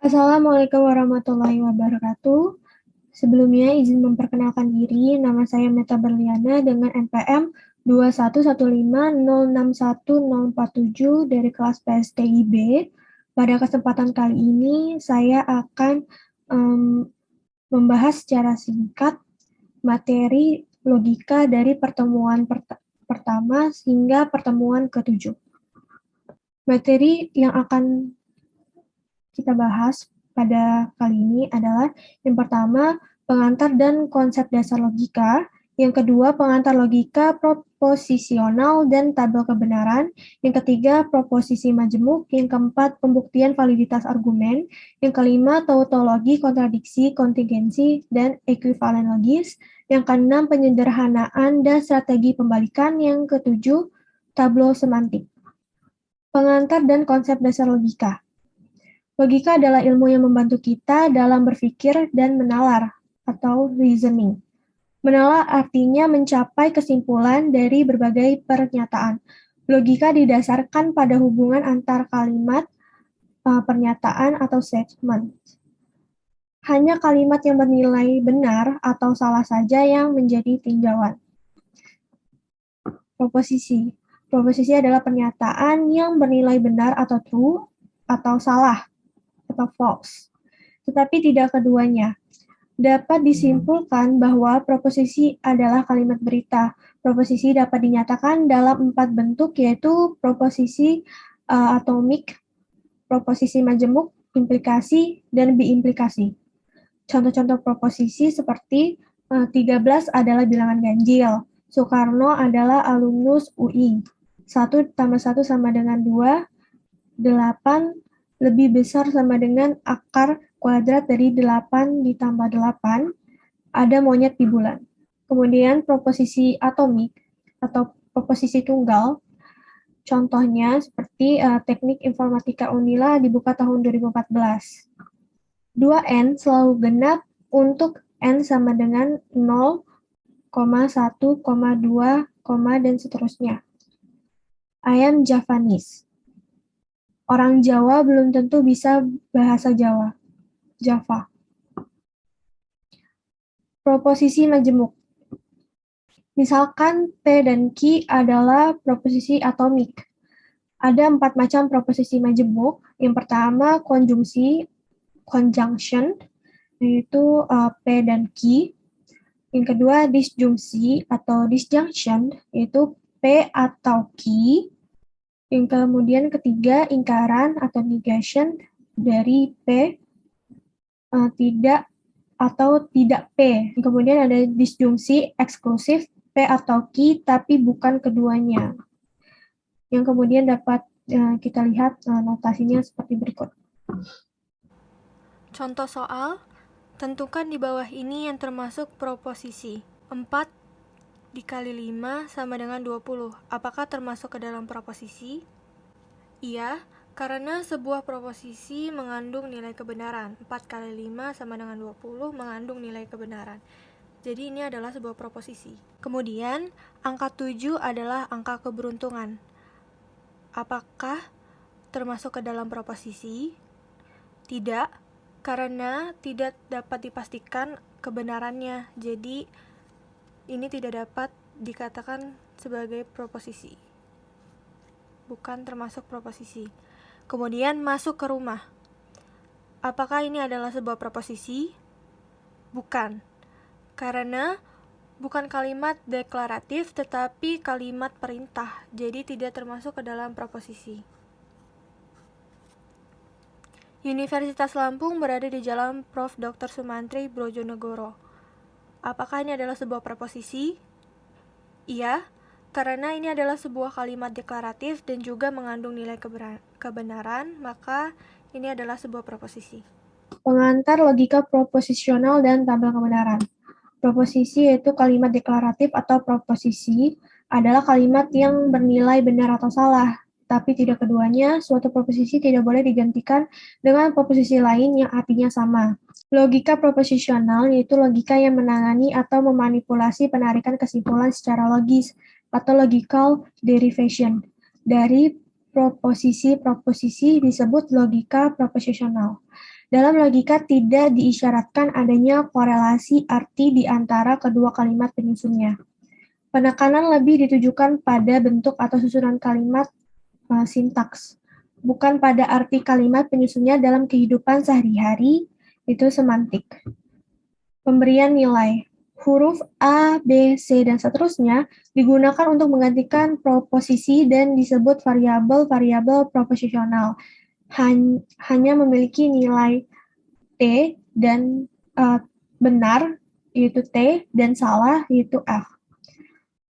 Assalamualaikum warahmatullahi wabarakatuh. Sebelumnya izin memperkenalkan diri, nama saya Meta Berliana dengan NPM 211506147 dari kelas PSTIB. Pada kesempatan kali ini, saya akan membahas secara singkat materi logika dari pertemuan pertama hingga pertemuan ke-7. Materi yang akan kita bahas pada kali ini adalah yang pertama, pengantar dan konsep dasar logika. Yang kedua, pengantar logika proposisional dan tabel kebenaran. Yang ketiga, proposisi majemuk. Yang keempat, pembuktian validitas argumen. Yang kelima, tautologi, kontradiksi, kontingensi, dan ekuivalen logis. Yang keenam, penyederhanaan dan strategi pembalikan. Yang ketujuh, tableau semantik. Pengantar dan konsep dasar logika. Logika adalah ilmu yang membantu kita dalam berpikir dan menalar, atau reasoning. Menalar artinya mencapai kesimpulan dari berbagai pernyataan. Logika didasarkan pada hubungan antar kalimat, pernyataan, atau statement. Hanya kalimat yang bernilai benar atau salah saja yang menjadi tinjauan. Proposisi. Proposisi adalah pernyataan yang bernilai benar atau true, atau salah, atau false, tetapi tidak keduanya. Dapat disimpulkan bahwa proposisi adalah kalimat berita. Proposisi dapat dinyatakan dalam 4 bentuk, yaitu proposisi atomik, proposisi majemuk, implikasi, dan biimplikasi. Contoh-contoh proposisi seperti 13 adalah bilangan ganjil. Soekarno adalah alumnus UI. 1 tambah 1 sama dengan 2, 8 lebih besar sama dengan akar kuadrat dari 8 ditambah 8, ada monyet di bulan. Kemudian proposisi atomik atau proposisi tunggal, contohnya seperti teknik informatika Unila dibuka tahun 2014. 2N selalu genap untuk N sama dengan 0, 1, 2, dan seterusnya. I am Javanese. Orang Jawa belum tentu bisa bahasa Java. Proposisi majemuk. Misalkan P dan Q adalah proposisi atomik. Ada 4 macam proposisi majemuk. Yang pertama, konjungsi, conjunction, yaitu P dan Q. Yang kedua, disjungsi atau disjunction, yaitu P atau Q. Yang kemudian ketiga, ingkaran atau negation dari P, tidak atau tidak P. Kemudian ada disjungsi eksklusif P atau Q, tapi bukan keduanya. Yang kemudian dapat kita lihat notasinya seperti berikut. Contoh soal, tentukan di bawah ini yang termasuk proposisi. 4 dikali 5 sama dengan 20. Apakah termasuk ke dalam proposisi? Iya, karena sebuah proposisi mengandung nilai kebenaran. 4 kali 5 sama dengan 20 mengandung nilai kebenaran. Jadi ini adalah sebuah proposisi. Kemudian, angka 7 adalah angka keberuntungan. Apakah termasuk ke dalam proposisi? Tidak, karena tidak dapat dipastikan kebenarannya. Jadi ini tidak dapat dikatakan sebagai proposisi. Bukan termasuk proposisi. Kemudian masuk ke rumah. Apakah ini adalah sebuah proposisi? Bukan. Karena bukan kalimat deklaratif tetapi kalimat perintah. Jadi tidak termasuk ke dalam proposisi. Universitas Lampung berada di Jalan Prof. Dr. Sumantri Brojonegoro. Apakah ini adalah sebuah proposisi? Iya, karena ini adalah sebuah kalimat deklaratif dan juga mengandung nilai kebenaran, maka ini adalah sebuah proposisi. Pengantar logika proposisional dan tabel kebenaran. Proposisi yaitu kalimat deklaratif atau proposisi adalah kalimat yang bernilai benar atau salah, tapi tidak keduanya. Suatu proposisi tidak boleh digantikan dengan proposisi lain yang artinya sama. Logika proposisional yaitu logika yang menangani atau memanipulasi penarikan kesimpulan secara logis atau logical derivation. Dari proposisi-proposisi disebut logika proposisional. Dalam logika tidak diisyaratkan adanya korelasi arti di antara kedua kalimat penyusunnya. Penekanan lebih ditujukan pada bentuk atau susunan kalimat sintaks, bukan pada arti kalimat penyusunnya dalam kehidupan sehari-hari, itu semantik. Pemberian nilai. Huruf A, B, C, dan seterusnya digunakan untuk menggantikan proposisi dan disebut variabel-variabel proposisional. Hanya memiliki nilai T dan benar, yaitu T, dan salah, yaitu F.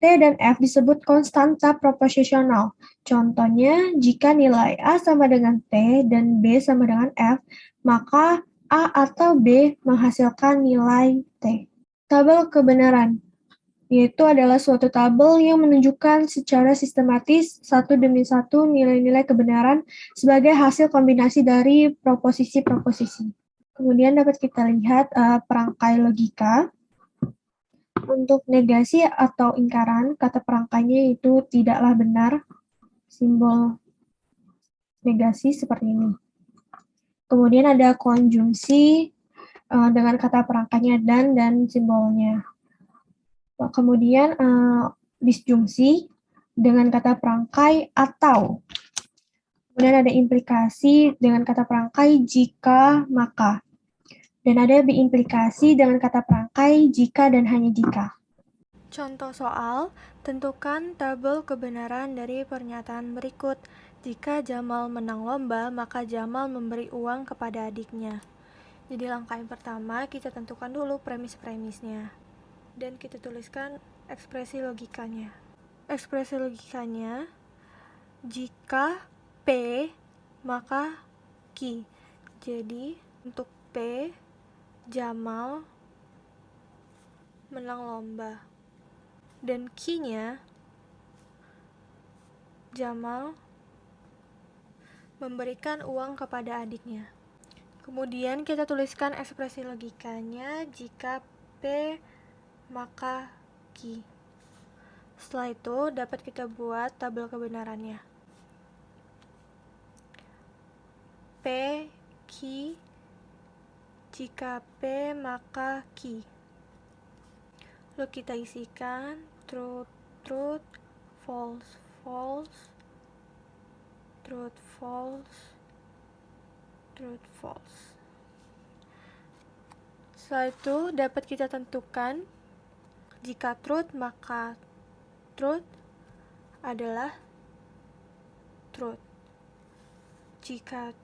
T dan F disebut konstanta proposisional. Contohnya, jika nilai A sama dengan T dan B sama dengan F, maka A atau B menghasilkan nilai T. Tabel kebenaran, yaitu adalah suatu tabel yang menunjukkan secara sistematis satu demi satu nilai-nilai kebenaran sebagai hasil kombinasi dari proposisi-proposisi. Kemudian dapat kita lihat perangkai logika. Untuk negasi atau ingkaran, kata perangkainya itu tidaklah benar, simbol negasi seperti ini. Kemudian ada konjungsi dengan kata perangkainya dan simbolnya. Kemudian disjungsi dengan kata perangkai atau. Kemudian ada implikasi dengan kata perangkai jika, maka. Dan ada biimplikasi dengan kata perangkai jika dan hanya jika. Contoh soal, tentukan tabel kebenaran dari pernyataan berikut. Jika Jamal menang lomba, maka Jamal memberi uang kepada adiknya. Jadi langkah yang pertama, kita tentukan dulu premis-premisnya. Dan kita tuliskan ekspresi logikanya. Ekspresi logikanya, jika P, maka Q. Jadi, untuk P, Jamal menang lomba. Dan Q-nya, Jamal memberikan uang kepada adiknya. Kemudian kita tuliskan ekspresi logikanya, jika P, maka Q. Setelah itu, dapat kita buat tabel kebenarannya. P, Q, jika P, maka Q. Lalu kita isikan truth, truth, false, false, truth, false, truth, false. Setelah itu dapat kita tentukan jika truth maka truth adalah truth. Jika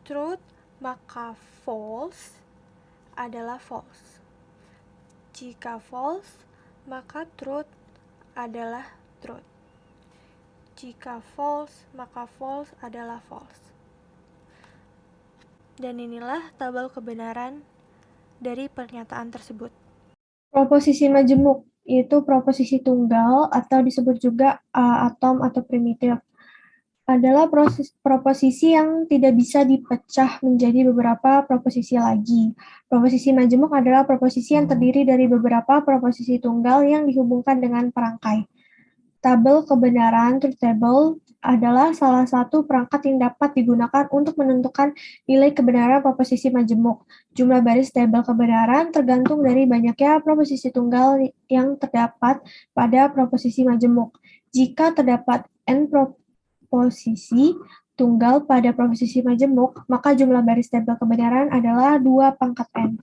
truth maka false adalah false. Jika false maka truth adalah truth. Jika false maka false adalah false. Dan inilah tabel kebenaran dari pernyataan tersebut. Proposisi majemuk, yaitu proposisi tunggal atau disebut juga atom atau primitif, adalah proposisi yang tidak bisa dipecah menjadi beberapa proposisi lagi. Proposisi majemuk adalah proposisi yang terdiri dari beberapa proposisi tunggal yang dihubungkan dengan perangkai. Tabel kebenaran, truth table, adalah salah satu perangkat yang dapat digunakan untuk menentukan nilai kebenaran proposisi majemuk. Jumlah baris tabel kebenaran tergantung dari banyaknya proposisi tunggal yang terdapat pada proposisi majemuk. Jika terdapat n proposisi tunggal pada proposisi majemuk, maka jumlah baris tabel kebenaran adalah 2 pangkat n.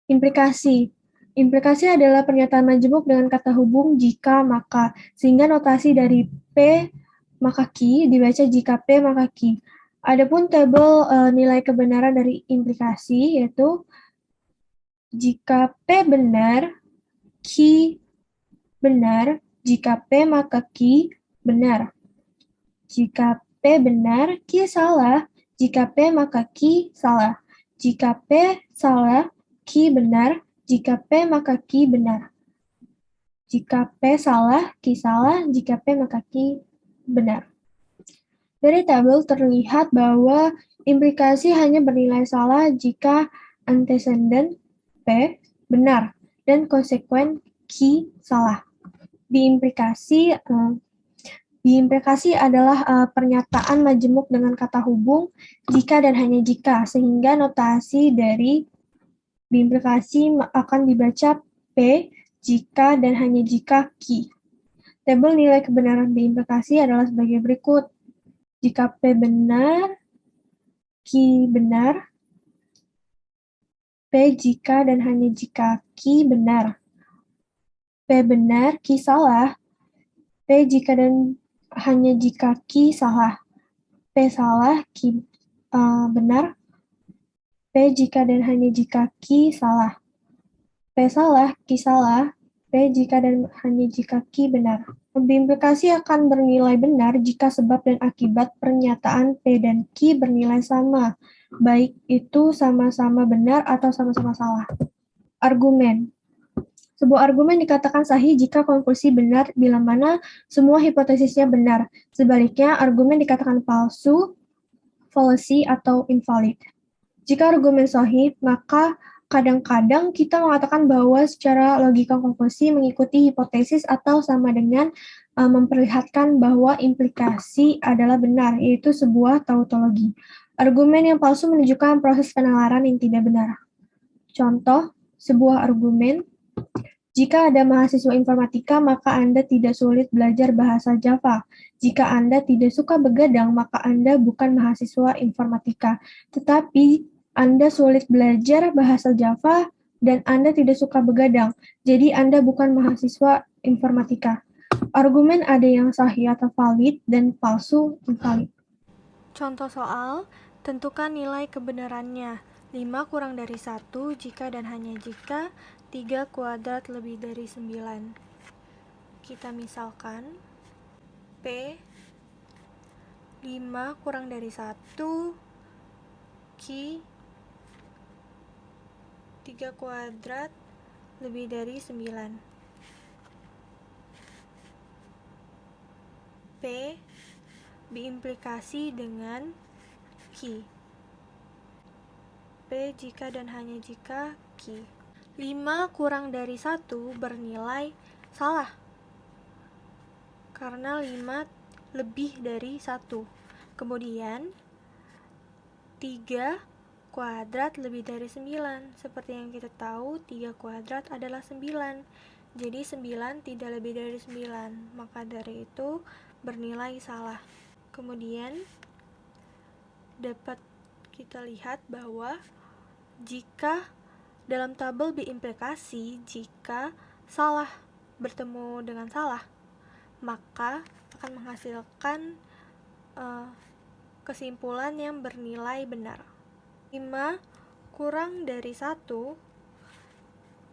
Implikasi. Implikasi adalah pernyataan majemuk dengan kata hubung jika maka, sehingga notasi dari P maka Q dibaca jika P maka Q. Adapun tabel nilai kebenaran dari implikasi yaitu jika P benar, Q benar, jika P maka Q benar. Jika P benar, Q salah, jika P maka Q salah. Jika P salah, Q benar, jika P maka Q benar. Jika P salah, Q salah, jika P maka Q benar. Dari tabel terlihat bahwa implikasi hanya bernilai salah jika antecedent P benar dan konsekuen Q salah. Di implikasi Diimplikasi adalah pernyataan majemuk dengan kata hubung jika dan hanya jika, sehingga notasi dari diimplikasi akan dibaca P jika dan hanya jika Q. Tabel nilai kebenaran diimplikasi adalah sebagai berikut. Jika P benar, Q benar, P jika dan hanya jika Q benar. P benar, Q salah, P jika dan hanya jika Q salah. P salah, Q benar, P jika dan hanya jika Q salah. P salah, Q salah, P jika dan hanya jika Q benar. Diimplikasi akan bernilai benar jika sebab dan akibat pernyataan P dan Q bernilai sama, baik itu sama-sama benar atau sama-sama salah. Argumen. Sebuah argumen dikatakan sahih jika konklusi benar bila mana semua hipotesisnya benar. Sebaliknya, argumen dikatakan palsu, fallacy, atau invalid. Jika argumen sahih, maka kadang-kadang kita mengatakan bahwa secara logika konklusi mengikuti hipotesis atau sama dengan memperlihatkan bahwa implikasi adalah benar, yaitu sebuah tautologi. Argumen yang palsu menunjukkan proses penalaran yang tidak benar. Contoh, sebuah argumen, jika Anda mahasiswa informatika, maka Anda tidak sulit belajar bahasa Java. Jika Anda tidak suka begadang, maka Anda bukan mahasiswa informatika. Tetapi Anda sulit belajar bahasa Java dan Anda tidak suka begadang. Jadi Anda bukan mahasiswa informatika. Argumen ada yang sahih atau valid dan palsu invalid. Contoh soal, tentukan nilai kebenarannya. 5 kurang dari 1 jika dan hanya jika 3 kuadrat lebih dari 9. Kita misalkan P 5 kurang dari 1 Q 3 kuadrat lebih dari 9. P diimplikasi dengan Q. P jika dan hanya jika Q. 5 kurang dari 1 bernilai salah. Karena 5 lebih dari 1. Kemudian 3 kuadrat lebih dari 9. Seperti yang kita tahu, 3 kuadrat adalah 9. Jadi 9 tidak lebih dari 9. Maka dari itu bernilai salah. Kemudian dapat kita lihat bahwa jika dalam tabel diimplikasi, jika salah bertemu dengan salah, maka akan menghasilkan kesimpulan yang bernilai benar. 5 kurang dari 1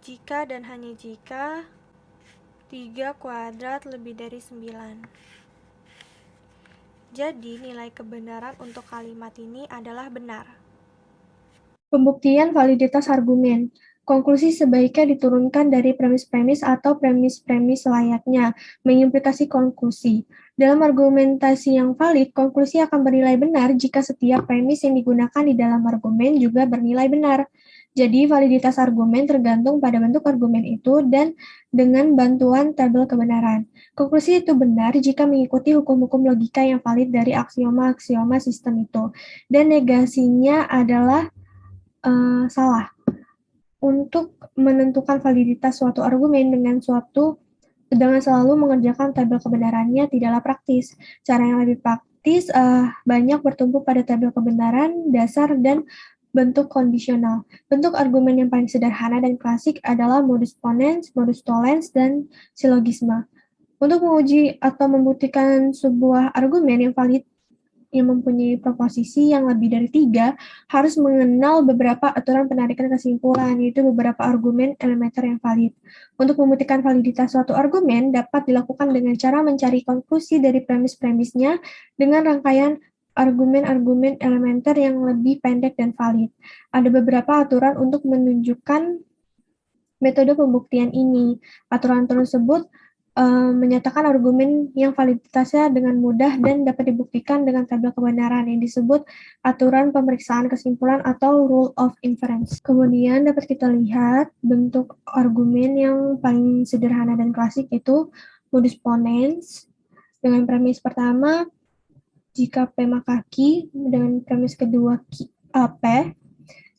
jika dan hanya jika 3 kuadrat lebih dari 9. Jadi nilai kebenaran untuk kalimat ini adalah benar. Pembuktian validitas argumen. Konklusi sebaiknya diturunkan dari premis-premis atau premis-premis layaknya, mengimplikasi konklusi. Dalam argumentasi yang valid, konklusi akan bernilai benar jika setiap premis yang digunakan di dalam argumen juga bernilai benar. Jadi, validitas argumen tergantung pada bentuk argumen itu dan dengan bantuan tabel kebenaran. Konklusi itu benar jika mengikuti hukum-hukum logika yang valid dari aksioma-aksioma sistem itu. Dan negasinya adalah salah. Untuk menentukan validitas suatu argumen dengan selalu mengerjakan tabel kebenarannya tidaklah praktis. Cara yang lebih praktis banyak bertumpu pada tabel kebenaran, dasar, dan bentuk kondisional. Bentuk argumen yang paling sederhana dan klasik adalah modus ponens, modus tollens, dan silogisme. Untuk menguji atau membuktikan sebuah argumen yang valid yang mempunyai proposisi yang lebih dari 3 harus mengenal beberapa aturan penarikan kesimpulan, yaitu beberapa argumen elementer yang valid. Untuk membuktikan validitas suatu argumen dapat dilakukan dengan cara mencari konklusi dari premis-premisnya dengan rangkaian argumen-argumen elementer yang lebih pendek dan valid. Ada beberapa aturan untuk menunjukkan metode pembuktian ini. Aturan tersebut menyatakan argumen yang validitasnya dengan mudah dan dapat dibuktikan dengan tabel kebenaran yang disebut aturan pemeriksaan kesimpulan atau rule of inference. Kemudian dapat kita lihat bentuk argumen yang paling sederhana dan klasik itu modus ponens, Dengan premis pertama, jika P maka Q, dengan premis kedua P,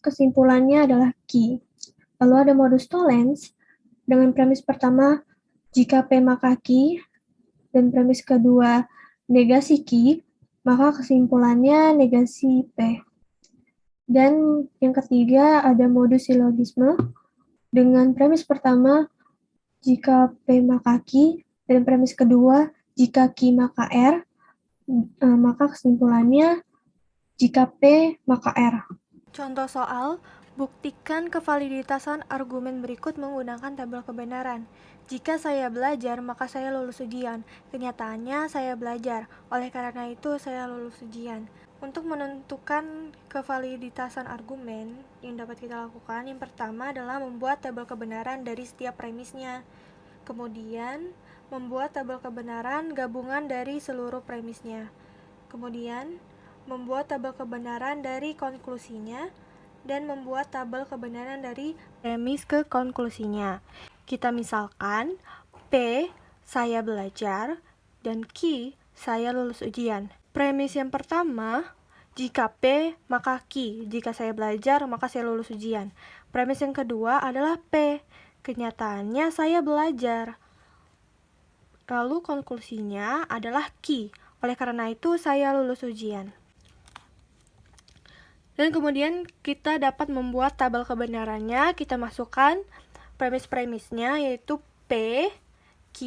kesimpulannya adalah Q. Lalu ada modus tollens, dengan premis pertama, jika P maka Q, dan premis kedua negasi Q, maka kesimpulannya negasi P. Dan yang ketiga ada modus silogisme, dengan premis pertama, jika P maka Q, dan premis kedua, jika Q maka R, maka kesimpulannya jika P maka R. Contoh soal, buktikan kevaliditasan argumen berikut menggunakan tabel kebenaran. Jika saya belajar, maka saya lulus ujian. Kenyataannya saya belajar, oleh karena itu saya lulus ujian. Untuk menentukan kevaliditasan argumen yang dapat kita lakukan, yang pertama adalah membuat tabel kebenaran dari setiap premisnya. Kemudian, membuat tabel kebenaran gabungan dari seluruh premisnya. Kemudian, membuat tabel kebenaran dari konklusinya, dan membuat tabel kebenaran dari premis ke konklusinya. Kita misalkan, P, saya belajar, dan Q, saya lulus ujian. Premis yang pertama, jika P, maka Q. Jika saya belajar, maka saya lulus ujian. Premis yang kedua adalah P. Kenyataannya saya belajar. Lalu konklusinya adalah Q. Oleh karena itu, saya lulus ujian. Dan kemudian kita dapat membuat tabel kebenarannya. Kita masukkan premis-premisnya, yaitu P, Q,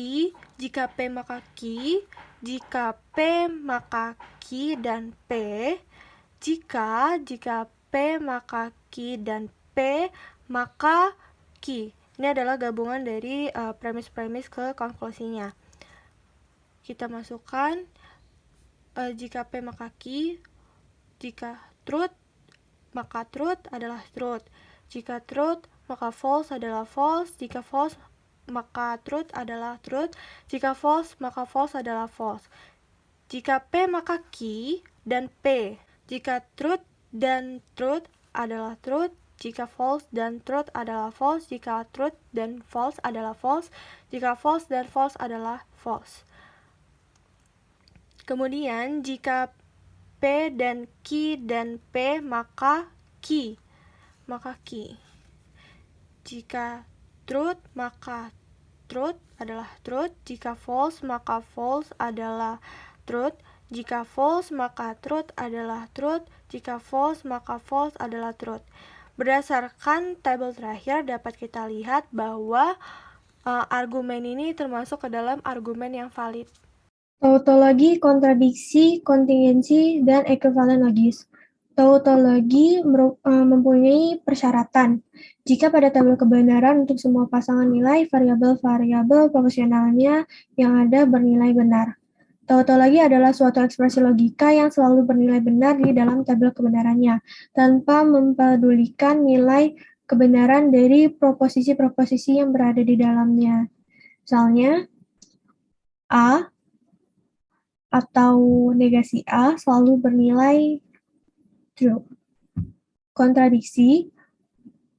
jika P maka Q, jika P maka Q dan P, jika P maka Q dan P maka Q. Ini adalah gabungan dari premis-premis ke konklusinya. Kita masukkan jika P maka Q, jika truth, maka truth adalah truth. Jika truth, maka false adalah false. Jika false, maka truth adalah truth. Jika false, maka false adalah false. Jika P, maka Q dan P. Jika truth dan truth adalah truth. Jika false dan truth adalah false. Jika truth dan false adalah false. Jika false dan false adalah false. Kemudian, jika P dan Q dan P, maka Q. Jika truth, maka truth adalah truth. Jika false, maka false adalah truth. Jika false, maka truth adalah truth. Jika false, maka false adalah truth. Berdasarkan tabel terakhir dapat kita lihat bahwa argumen ini termasuk ke dalam argumen yang valid. Tautologi, kontradiksi, kontingensi, dan ekuivalen logis. Tautologi mempunyai persyaratan. Jika pada tabel kebenaran untuk semua pasangan nilai, variabel-variabel proporsionalnya yang ada bernilai benar. Tautologi adalah suatu ekspresi logika yang selalu bernilai benar di dalam tabel kebenarannya, tanpa mempedulikan nilai kebenaran dari proposisi-proposisi yang berada di dalamnya. Misalnya, A atau negasi A selalu bernilai true. Kontradiksi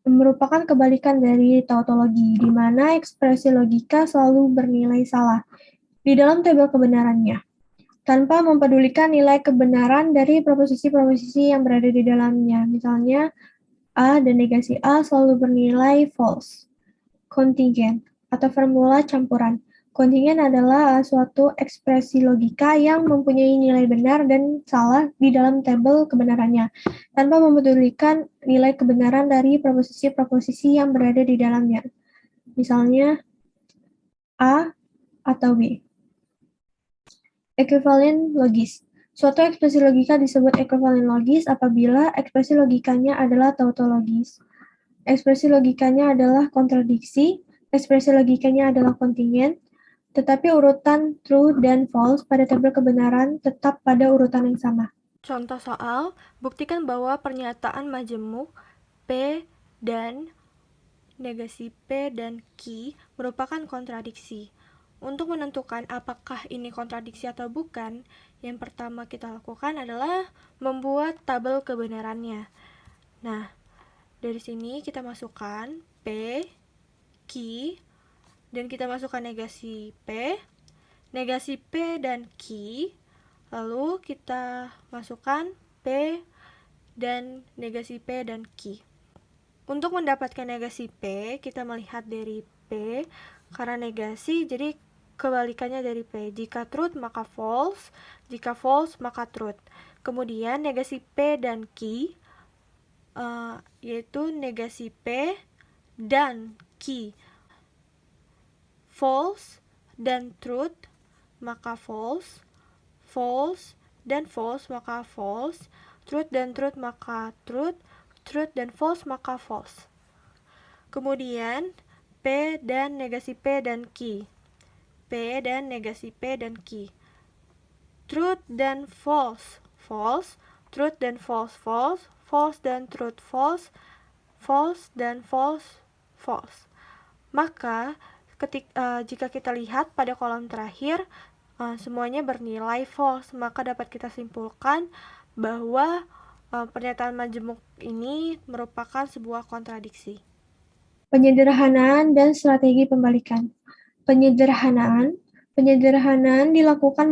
merupakan kebalikan dari tautologi, di mana ekspresi logika selalu bernilai salah di dalam tabel kebenarannya, tanpa mempedulikan nilai kebenaran dari proposisi-proposisi yang berada di dalamnya. Misalnya, A dan negasi A selalu bernilai false. Kontingen atau formula campuran. Kontingen adalah suatu ekspresi logika yang mempunyai nilai benar dan salah di dalam tabel kebenarannya, tanpa mempedulikan nilai kebenaran dari proposisi-proposisi yang berada di dalamnya. Misalnya, A atau B. Ekuivalen logis. Suatu ekspresi logika disebut ekuivalen logis apabila ekspresi logikanya adalah tautologis. Ekspresi logikanya adalah kontradiksi, ekspresi logikanya adalah kontingen, tetapi urutan true dan false pada tabel kebenaran tetap pada urutan yang sama. Contoh soal, buktikan bahwa pernyataan majemuk P dan negasi P dan Q merupakan kontradiksi. Untuk menentukan apakah ini kontradiksi atau bukan, yang pertama kita lakukan adalah membuat tabel kebenarannya. Nah, dari sini kita masukkan P, Q, dan kita masukkan negasi P, negasi P dan Q. Lalu kita masukkan P dan negasi P dan Q. Untuk mendapatkan negasi P, kita melihat dari P, karena negasi, jadi kebalikannya dari P. Jika truth, maka false. Jika false, maka truth. Kemudian negasi P dan Q, yaitu negasi P dan Q. False dan truth, maka false. False dan false, maka false. Truth dan truth, maka truth. Truth dan false, maka false. Kemudian P dan negasi P dan Q. P dan negasi P dan Q. Truth dan false, false. Truth dan false, false. False dan truth, false. False dan false, false. Maka jika kita lihat pada kolom terakhir, semuanya bernilai false, maka dapat kita simpulkan bahwa pernyataan majemuk ini merupakan sebuah kontradiksi. Penyederhanaan dan strategi pembalikan. Penyederhanaan dilakukan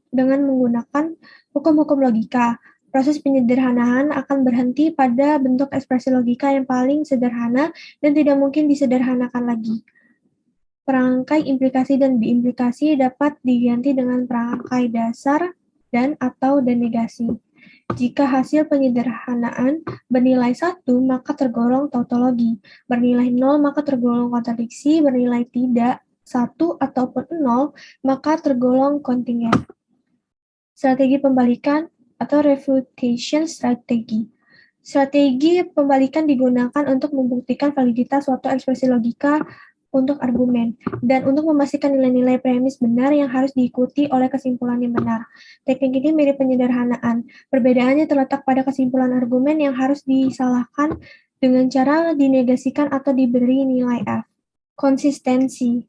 dengan menggunakan hukum-hukum logika. Proses penyederhanaan akan berhenti pada bentuk ekspresi logika yang paling sederhana dan tidak mungkin disederhanakan lagi. Perangkai implikasi dan biimplikasi dapat diganti dengan perangkai dasar dan atau dan negasi. Jika hasil penyederhanaan bernilai 1, maka tergolong tautologi. Bernilai 0, maka tergolong kontradiksi. Bernilai tidak 1 ataupun 0, maka tergolong kontingen. Strategi pembalikan atau refutation strategi. Strategi pembalikan digunakan untuk membuktikan validitas suatu ekspresi logika untuk argumen, dan untuk memastikan nilai-nilai premis benar yang harus diikuti oleh kesimpulan yang benar. Teknik ini mirip penyederhanaan. Perbedaannya terletak pada kesimpulan argumen yang harus disalahkan dengan cara dinegasikan atau diberi nilai F. Konsistensi.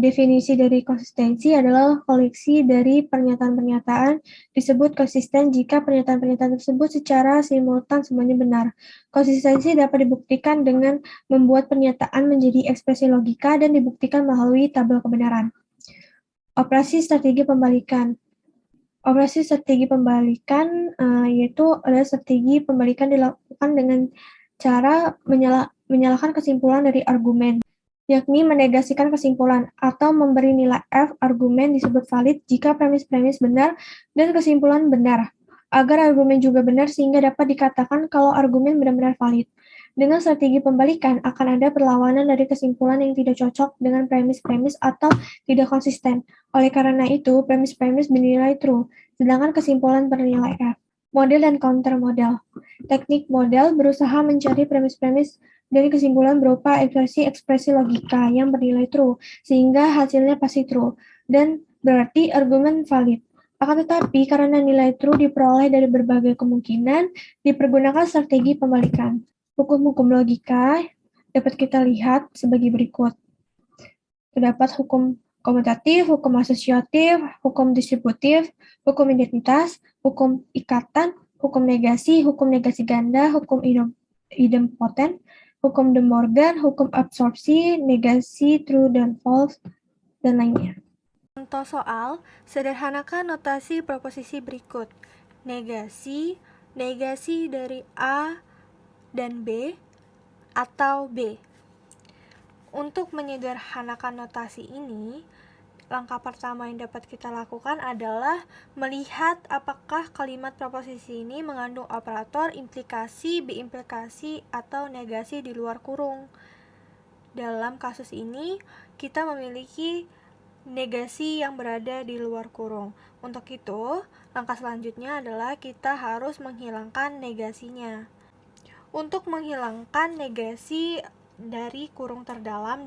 Definisi dari konsistensi adalah koleksi dari pernyataan-pernyataan disebut konsisten jika pernyataan-pernyataan tersebut secara simultan semuanya benar. Konsistensi dapat dibuktikan dengan membuat pernyataan menjadi ekspresi logika dan dibuktikan melalui tabel kebenaran. Operasi strategi pembalikan. Operasi strategi pembalikan yaitu adalah strategi pembalikan dilakukan dengan cara menyalahkan kesimpulan dari argumen, yakni menegasikan kesimpulan atau memberi nilai F argumen disebut valid jika premis-premis benar dan kesimpulan benar, agar argumen juga benar sehingga dapat dikatakan kalau argumen benar-benar valid. Dengan strategi pembalikan, akan ada perlawanan dari kesimpulan yang tidak cocok dengan premis-premis atau tidak konsisten. Oleh karena itu, premis-premis bernilai true, sedangkan kesimpulan bernilai F. Model dan counter model. Teknik model berusaha mencari premis-premis dari kesimpulan berupa ekspresi logika yang bernilai true, sehingga hasilnya pasti true, dan berarti argumen valid. Akan tetapi, karena nilai true diperoleh dari berbagai kemungkinan, dipergunakan strategi pembalikan. Hukum-hukum logika dapat kita lihat sebagai berikut. Terdapat hukum komutatif, hukum asosiatif, hukum distributif, hukum identitas, hukum ikatan, hukum negasi ganda, hukum idempoten, hukum De Morgan, hukum absorpsi, negasi, true dan false, dan lainnya. Contoh soal, sederhanakan notasi proposisi berikut. Negasi dari A dan B atau B. Untuk menyederhanakan notasi ini, langkah pertama yang dapat kita lakukan adalah melihat apakah kalimat proposisi ini mengandung operator implikasi, biimplikasi, atau negasi di luar kurung. Dalam kasus ini, kita memiliki negasi yang berada di luar kurung. Untuk itu, langkah selanjutnya adalah kita harus menghilangkan negasinya. Untuk menghilangkan negasi dari kurung terdalam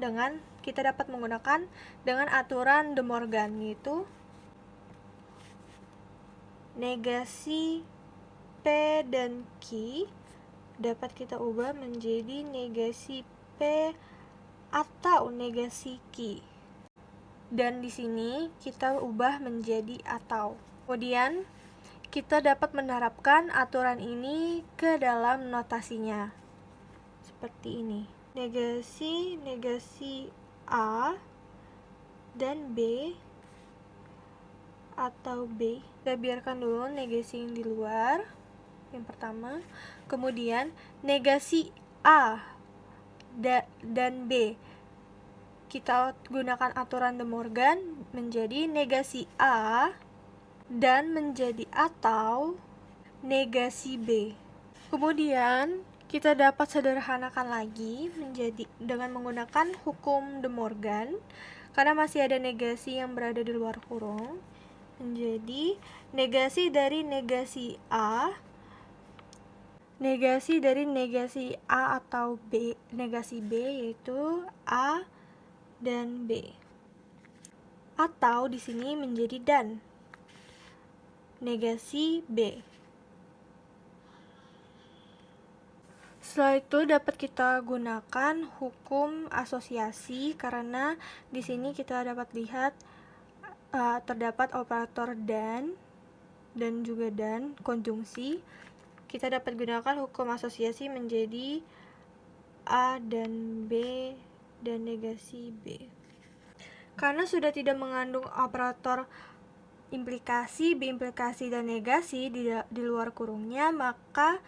kita dapat menggunakan dengan aturan De Morgan, yaitu negasi P dan Q dapat kita ubah menjadi negasi P atau negasi Q. Dan di sini kita ubah menjadi atau. Kemudian kita dapat menerapkan aturan ini ke dalam notasinya. Seperti ini. Negasi A dan B atau B. Kita biarkan dulu negasi yang di luar, yang pertama. Kemudian negasi A dan B, kita gunakan aturan De Morgan menjadi negasi A dan menjadi atau negasi B. Kemudian kita dapat sederhanakan lagi menjadi dengan menggunakan hukum De Morgan, karena masih ada negasi yang berada di luar kurung, menjadi negasi dari negasi A atau B, negasi B yaitu A dan B. Atau di sini menjadi dan negasi B. Setelah itu dapat kita gunakan hukum asosiasi, karena di sini kita dapat lihat terdapat operator dan juga dan konjungsi. Kita dapat gunakan hukum asosiasi menjadi A dan B dan negasi B. Karena sudah tidak mengandung operator implikasi, biimplikasi, dan negasi di luar kurungnya, maka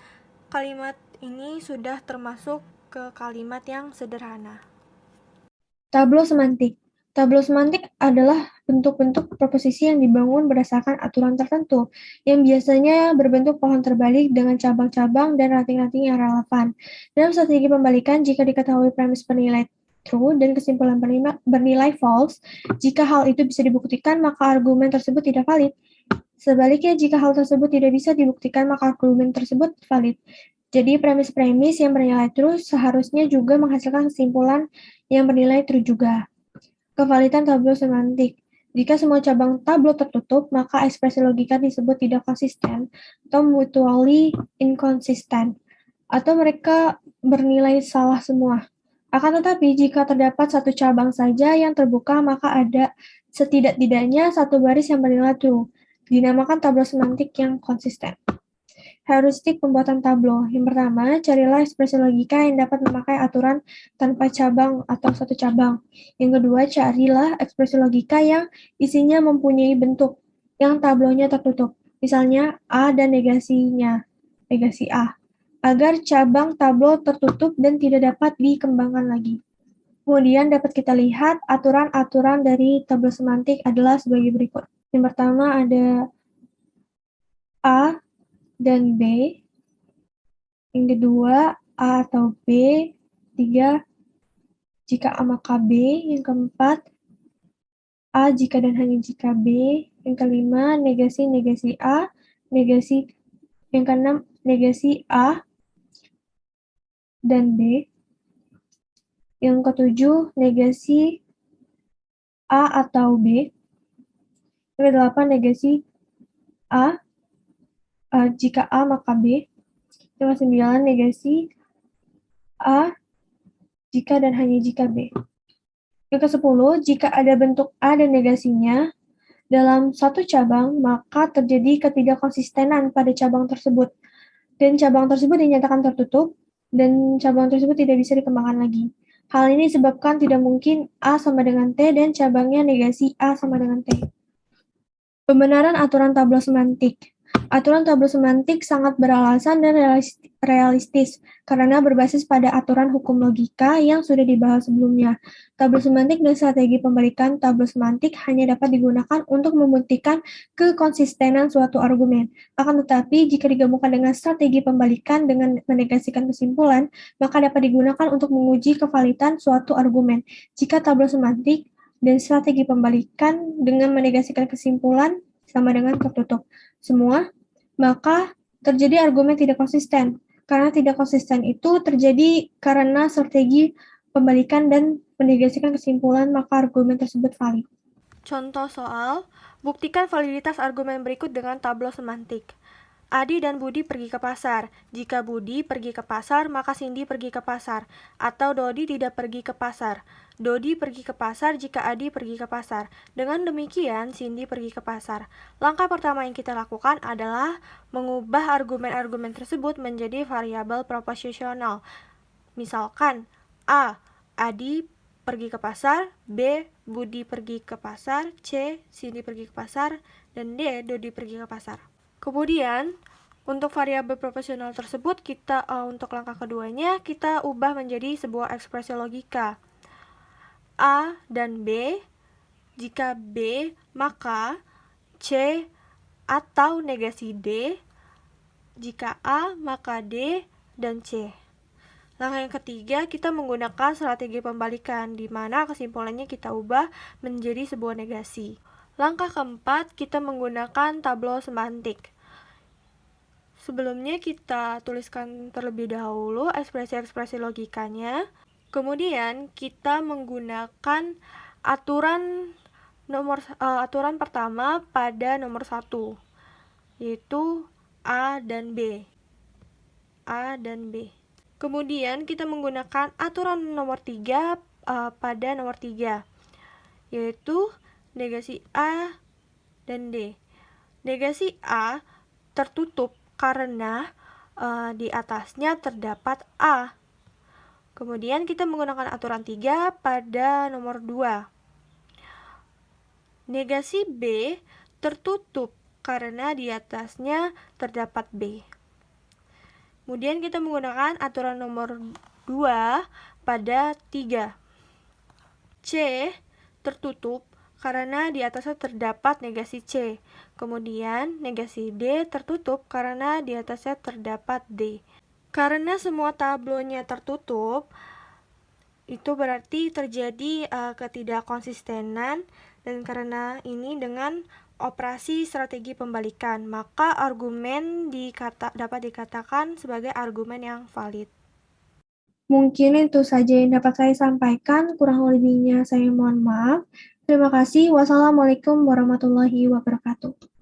kalimat ini sudah termasuk ke kalimat yang sederhana. Tablo semantik. Tablo semantik adalah bentuk-bentuk proposisi yang dibangun berdasarkan aturan tertentu, yang biasanya berbentuk pohon terbalik dengan cabang-cabang dan ranting-ranting yang relevan. Dalam strategi pembalikan, jika diketahui premis bernilai true dan kesimpulan bernilai false, jika hal itu bisa dibuktikan, maka argumen tersebut tidak valid. Sebaliknya, jika hal tersebut tidak bisa dibuktikan, maka argumen tersebut valid. Jadi, premis-premis yang bernilai true seharusnya juga menghasilkan kesimpulan yang bernilai true juga. Kevalidan tablo semantik. Jika semua cabang tablo tertutup, maka ekspresi logika disebut tidak konsisten atau mutually inconsistent, atau mereka bernilai salah semua. Akan tetapi, jika terdapat satu cabang saja yang terbuka, maka ada setidak-tidaknya satu baris yang bernilai true. Dinamakan tablo semantik yang konsisten. Heuristik pembuatan tablo. Yang pertama, carilah ekspresi logika yang dapat memakai aturan tanpa cabang atau satu cabang. Yang kedua, carilah ekspresi logika yang isinya mempunyai bentuk yang tablonya tertutup. Misalnya, A dan negasinya, negasi A, agar cabang tablo tertutup dan tidak dapat dikembangkan lagi. Kemudian dapat kita lihat aturan-aturan dari tablo semantik adalah sebagai berikut. Yang pertama ada A dan B. Yang kedua, A atau B. Tiga, jika A maka B. Yang keempat, A jika dan hanya jika B. Yang kelima, negasi A. Yang keenam, negasi A dan B. Yang ketujuh, negasi A atau B. Yang kedelapan, negasi A. Jika A maka B. Yang kesembilan, negasi A jika dan hanya jika B. Yang ke-10, jika ada bentuk A dan negasinya dalam satu cabang, maka terjadi ketidakkonsistenan pada cabang tersebut, dan cabang tersebut dinyatakan tertutup, dan cabang tersebut tidak bisa dikembangkan lagi. Hal ini disebabkan tidak mungkin A sama dengan T dan cabangnya negasi A sama dengan T. Pembenaran aturan tablo semantik. Aturan tablo semantik sangat beralasan dan realistis karena berbasis pada aturan hukum logika yang sudah dibahas sebelumnya. Tablo semantik dan strategi pembalikan tablo semantik hanya dapat digunakan untuk membuktikan kekonsistenan suatu argumen. Akan tetapi, jika digabungkan dengan strategi pembalikan dengan menegasikan kesimpulan, maka dapat digunakan untuk menguji kevalidan suatu argumen. Jika tablo semantik dan strategi pembalikan dengan menegasikan kesimpulan sama dengan tertutup semua, maka terjadi argumen tidak konsisten. Karena tidak konsisten itu terjadi karena strategi pembalikan dan menegasikan kesimpulan, maka argumen tersebut valid. Contoh soal, buktikan validitas argumen berikut dengan tablo semantik. Adi dan Budi pergi ke pasar. Jika Budi pergi ke pasar, maka Cindy pergi ke pasar. Atau Dodi tidak pergi ke pasar. Dodi pergi ke pasar jika Adi pergi ke pasar. Dengan demikian, Cindy pergi ke pasar. Langkah pertama yang kita lakukan adalah mengubah argumen-argumen tersebut menjadi variabel proposisional. Misalkan, A. Adi pergi ke pasar, B. Budi pergi ke pasar, C. Cindy pergi ke pasar, dan D. Dodi pergi ke pasar. Kemudian, untuk variabel proporsional tersebut, untuk langkah keduanya, kita ubah menjadi sebuah ekspresi logika. A dan B, jika B, maka C atau negasi D, jika A, maka D, dan C. Langkah yang ketiga, kita menggunakan strategi pembalikan, di mana kesimpulannya kita ubah menjadi sebuah negasi. Langkah keempat, kita menggunakan tableau semantik. Sebelumnya kita tuliskan terlebih dahulu ekspresi-ekspresi logikanya. Kemudian kita menggunakan aturan pertama pada nomor 1, yaitu A dan B. Kemudian kita menggunakan aturan nomor 3 pada nomor 3, yaitu negasi A dan D. Negasi A tertutup karena di atasnya terdapat A. Kemudian kita menggunakan aturan 3 pada nomor 2. Negasi B tertutup karena di atasnya terdapat B. Kemudian kita menggunakan aturan nomor 2 pada 3. C tertutup karena di atasnya terdapat negasi C. Kemudian negasi D tertutup karena di atasnya terdapat D. Karena semua tablonya tertutup, itu berarti terjadi ketidakkonsistenan, dan karena ini dengan operasi strategi pembalikan, maka argumen dapat dikatakan sebagai argumen yang valid. Mungkin itu saja yang dapat saya sampaikan, kurang lebihnya saya mohon maaf. Terima kasih. Wassalamualaikum warahmatullahi wabarakatuh.